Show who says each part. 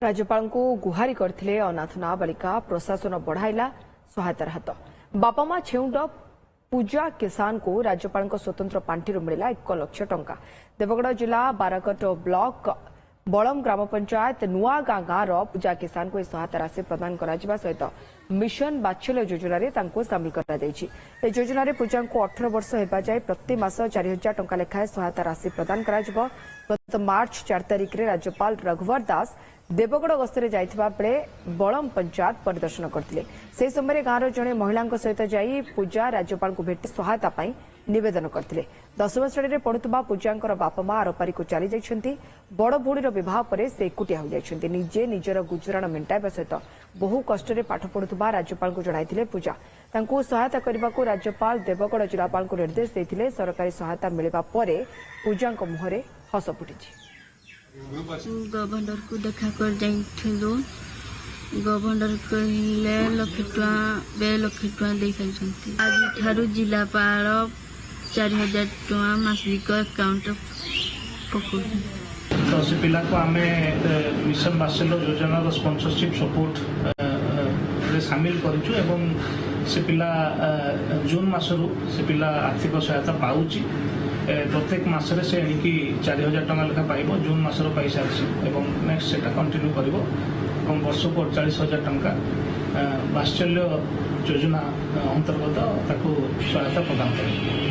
Speaker 1: राज्यपाल को गुहारी करथिले अनाथ नाबालिका प्रशासन बढ़ाइला सहायतार हाथ बापा मां छेउंड पूजा किसान को राज्यपाल स्वतंत्र पांठि मिला 1 लाख टंका। देवगढ़ जिला बाराकट ब्लॉक बलम ग्राम पंचायत नुआ गांव पूजा किसान को सहायता राशि प्रदान करा सहित मिशन बात्सल्य योजन सामिल कर योजन पूजा को 18 वर्ष होगा जाए प्रति मास 4,000 टंका लेखाएं सहायता राशि प्रदान गत मार्च 4 तारिख में राज्यपाल रघुवर दास देवगढ़ गस्तर जाइथिबा बेले बलम पंचायत परिदर्शन करथिले। से समय गांव जड़े महिला सहित जाई पूजा राज्यपाल को भेट सहायता पाई निवेदन करथिले। 10वीं श्रेणी में पढ़ुवा पूजांकर बापा मां आरपारी को चली जाइछन्ती। बड़ भौणीर विवाह पर से एकुटिया हो जाइछन्ती। निजे निजर गुजराण मेंटाइबा सहित बहु कष्ट पाठ पढ़ुवा राज्यपाल को जणाइथिले पूजा। तांको सहायता करने को राज्यपाल देवगढ़ जिलापाल को निर्देश देथिले। सरकारी सहायता मिलवा पर पूजांक मुहरे हस फुटिछि।
Speaker 2: गवर्नर को देखा कर जाइथिलु। गवर्नर कहले लक्ष टुआ दे साइछन्ती। आज ठारू जिलापाल 4,000 टुआ मासिक अकाउंट पकड़
Speaker 3: तो से पिला को आमे मिशन बात्सल्य योजना रो स्पॉन्सरशिप सपोर्ट रे शामिल करूछु एवं से पिला जून मासरू से पिला आर्थिक सहायता पाउची। प्रत्येक मासरे से एणिकी 4,000 टंका लेखा पाइब। जून मासर पैसा एवं नेक्स्ट सेटा कंटिन्यू करिवो एवं वर्ष को 48,000 टंका बात्सल्य योजना अंतर्गत ताकू सहायता प्रदान करिवो।